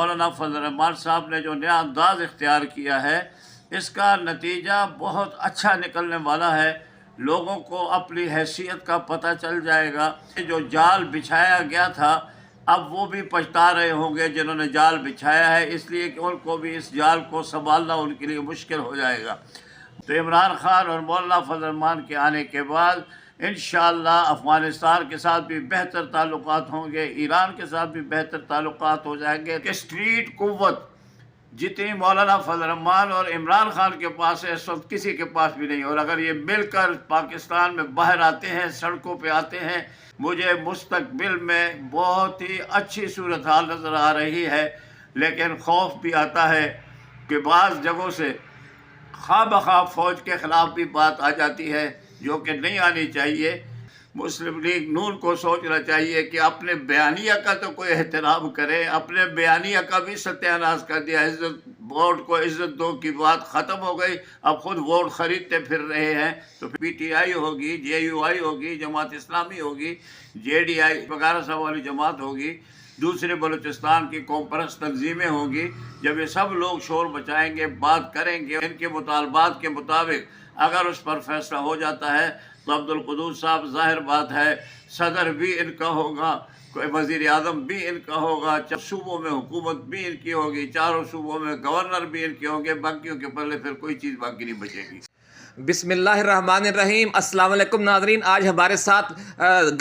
مولانا فضل الرحمان صاحب نے جو نیا انداز اختیار کیا ہے، اس کا نتیجہ بہت اچھا نکلنے والا ہے۔ لوگوں کو اپنی حیثیت کا پتہ چل جائے گا۔ جو جال بچھایا گیا تھا، اب وہ بھی پچھتا رہے ہوں گے جنہوں نے جال بچھایا ہے، اس لیے کہ ان کو بھی اس جال کو سنبھالنا ان کے لیے مشکل ہو جائے گا۔ تو عمران خان اور مولانا فضل الرحمان کے آنے کے بعد انشاءاللہ افغانستان کے ساتھ بھی بہتر تعلقات ہوں گے، ایران کے ساتھ بھی بہتر تعلقات ہو جائیں گے کہ اسٹریٹ قوت جتنی مولانا فضل الرحمان اور عمران خان کے پاس ہے، اس وقت کسی کے پاس بھی نہیں۔ اور اگر یہ مل کر پاکستان میں باہر آتے ہیں، سڑکوں پہ آتے ہیں، مجھے مستقبل میں بہت ہی اچھی صورتحال نظر آ رہی ہے۔ لیکن خوف بھی آتا ہے کہ بعض جگہوں سے خواہ بخواہ فوج کے خلاف بھی بات آ جاتی ہے، جو کہ نہیں آنی چاہیے۔ مسلم لیگ نون کو سوچنا چاہیے کہ اپنے بیانیہ کا تو کوئی احترام کرے، اپنے بیانیہ کا بھی ستیہ ناش کر دیا۔ ووٹ کو عزت دو کی بات ختم ہو گئی، اب خود ووٹ خریدتے پھر رہے ہیں۔ تو پی ٹی آئی ہوگی، جے یو آئی ہوگی، جماعت اسلامی ہوگی، جے ڈی آئی وغیرہ سب والی جماعت ہوگی، دوسرے بلوچستان کی قوم پرست تنظیمیں ہوں گی۔ جب یہ سب لوگ شور مچائیں گے، بات کریں گے، ان کے مطالبات کے مطابق اگر اس پر فیصلہ ہو جاتا ہے تو عبدالقدوس صاحب ظاہر بات ہے صدر بھی ان کا ہوگا، وزیر اعظم بھی ان کا ہوگا، صوبوں میں حکومت بھی ان کی ہوگی، چاروں صوبوں میں گورنر بھی ان کے ہوں گے، باقیوں کے پلے پھر کوئی چیز باقی نہیں بچے گی۔ بسم اللہ الرحمن الرحیم۔ السلام علیکم ناظرین، آج ہمارے ساتھ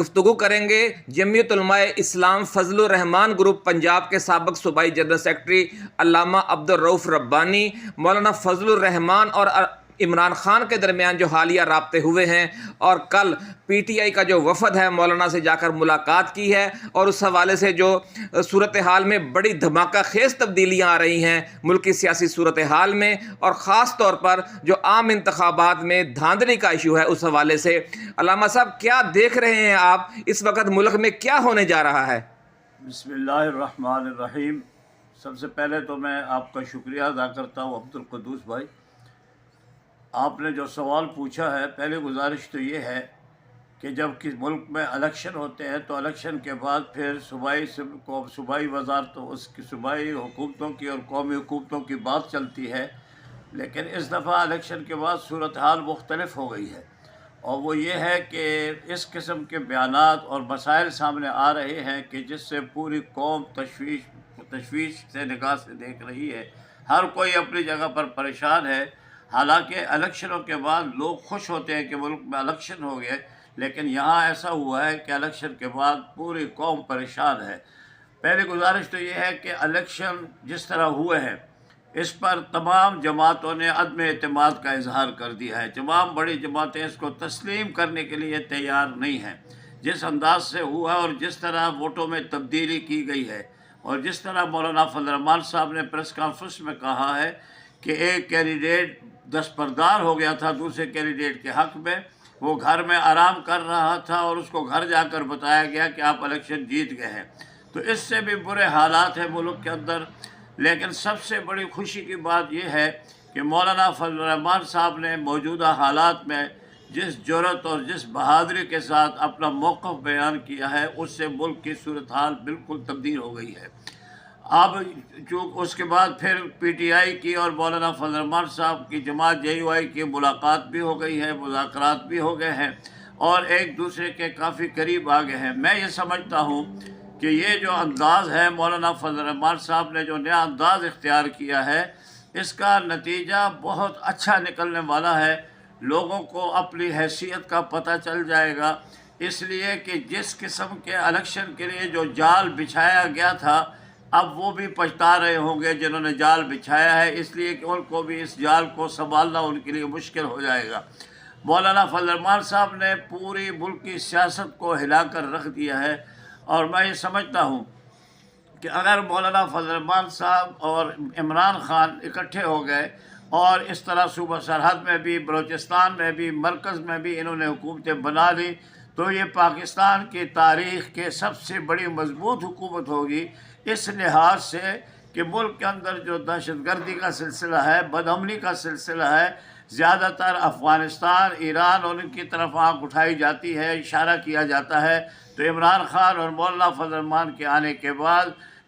گفتگو کریں گے جمعیت علماء اسلام فضل الرحمان گروپ پنجاب کے سابق صوبائی جنرل سیکرٹری علامہ عبدالرؤف ربانی۔ مولانا فضل الرحمان اور عمران خان کے درمیان جو حالیہ رابطے ہوئے ہیں اور کل پی ٹی آئی کا جو وفد ہے مولانا سے جا کر ملاقات کی ہے، اور اس حوالے سے جو صورتحال میں بڑی دھماکہ خیز تبدیلیاں آ رہی ہیں ملکی سیاسی صورتحال میں، اور خاص طور پر جو عام انتخابات میں دھاندلی کا ایشو ہے اس حوالے سے، علامہ صاحب کیا دیکھ رہے ہیں آپ اس وقت ملک میں کیا ہونے جا رہا ہے؟ بسم اللہ الرحمن الرحیم۔ سب سے پہلے تو میں آپ کا شکریہ ادا کرتا ہوں عبدالقدوس بھائی۔ آپ نے جو سوال پوچھا ہے، پہلی گزارش تو یہ ہے کہ جب کس ملک میں الیکشن ہوتے ہیں تو الیکشن کے بعد پھر صوبائی وزارتوں، اس کی صوبائی حکومتوں کی اور قومی حکومتوں کی بات چلتی ہے، لیکن اس دفعہ الیکشن کے بعد صورتحال مختلف ہو گئی ہے، اور وہ یہ ہے کہ اس قسم کے بیانات اور مسائل سامنے آ رہے ہیں کہ جس سے پوری قوم تشویش سے نگاہ سے دیکھ رہی ہے۔ ہر کوئی اپنی جگہ پر پریشان ہے۔ حالانکہ الیکشنوں کے بعد لوگ خوش ہوتے ہیں کہ ملک میں الیکشن ہو گئے، لیکن یہاں ایسا ہوا ہے کہ الیکشن کے بعد پوری قوم پریشان ہے۔ پہلی گزارش تو یہ ہے کہ الیکشن جس طرح ہوئے ہیں اس پر تمام جماعتوں نے عدم اعتماد کا اظہار کر دیا ہے۔ تمام بڑی جماعتیں اس کو تسلیم کرنے کے لیے تیار نہیں ہیں۔ جس انداز سے ہوا اور جس طرح ووٹوں میں تبدیلی کی گئی ہے، اور جس طرح مولانا فضل الرحمان صاحب نے پریس کانفرنس میں کہا ہے کہ ایک کینڈیڈیٹ دستبردار ہو گیا تھا دوسرے کینڈیڈیٹ کے حق میں، وہ گھر میں آرام کر رہا تھا اور اس کو گھر جا کر بتایا گیا کہ آپ الیکشن جیت گئے ہیں۔ تو اس سے بھی برے حالات ہیں ملک کے اندر۔ لیکن سب سے بڑی خوشی کی بات یہ ہے کہ مولانا فضل الرحمان صاحب نے موجودہ حالات میں جس جرأت اور جس بہادری کے ساتھ اپنا موقف بیان کیا ہے، اس سے ملک کی صورتحال بالکل تبدیل ہو گئی ہے۔ اب چونکہ اس کے بعد پھر پی ٹی آئی کی اور مولانا فضل الرحمان صاحب کی جماعت جے یو آئی کی ملاقات بھی ہو گئی ہے، مذاکرات بھی ہو گئے ہیں، اور ایک دوسرے کے کافی قریب آ گئے ہیں۔ میں یہ سمجھتا ہوں کہ یہ جو انداز ہے مولانا فضل الرحمان صاحب نے جو نیا انداز اختیار کیا ہے، اس کا نتیجہ بہت اچھا نکلنے والا ہے۔ لوگوں کو اپنی حیثیت کا پتہ چل جائے گا، اس لیے کہ جس قسم کے الیکشن کے لیے جو جال بچھایا گیا تھا، اب وہ بھی پچھتا رہے ہوں گے جنہوں نے جال بچھایا ہے، اس لیے کہ ان کو بھی اس جال کو سنبھالنا ان کے لیے مشکل ہو جائے گا۔ مولانا فضل الرحمان صاحب نے پوری ملکی سیاست کو ہلا کر رکھ دیا ہے، اور میں یہ سمجھتا ہوں کہ اگر مولانا فضل الرحمان صاحب اور عمران خان اکٹھے ہو گئے اور اس طرح صوبہ سرحد میں بھی، بلوچستان میں بھی، مرکز میں بھی انہوں نے حکومتیں بنا لی، تو یہ پاکستان کی تاریخ کے سب سے بڑی مضبوط حکومت ہوگی، اس لحاظ سے کہ ملک کے اندر جو دہشت گردی کا سلسلہ ہے، بد امنی کا سلسلہ ہے، زیادہ تر افغانستان، ایران اور ان کی طرف آنکھ اٹھائی جاتی ہے، اشارہ کیا جاتا ہے۔ تو عمران خان اور مولانا فضل الرحمان کے آنے کے بعد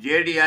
JDI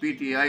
PTI,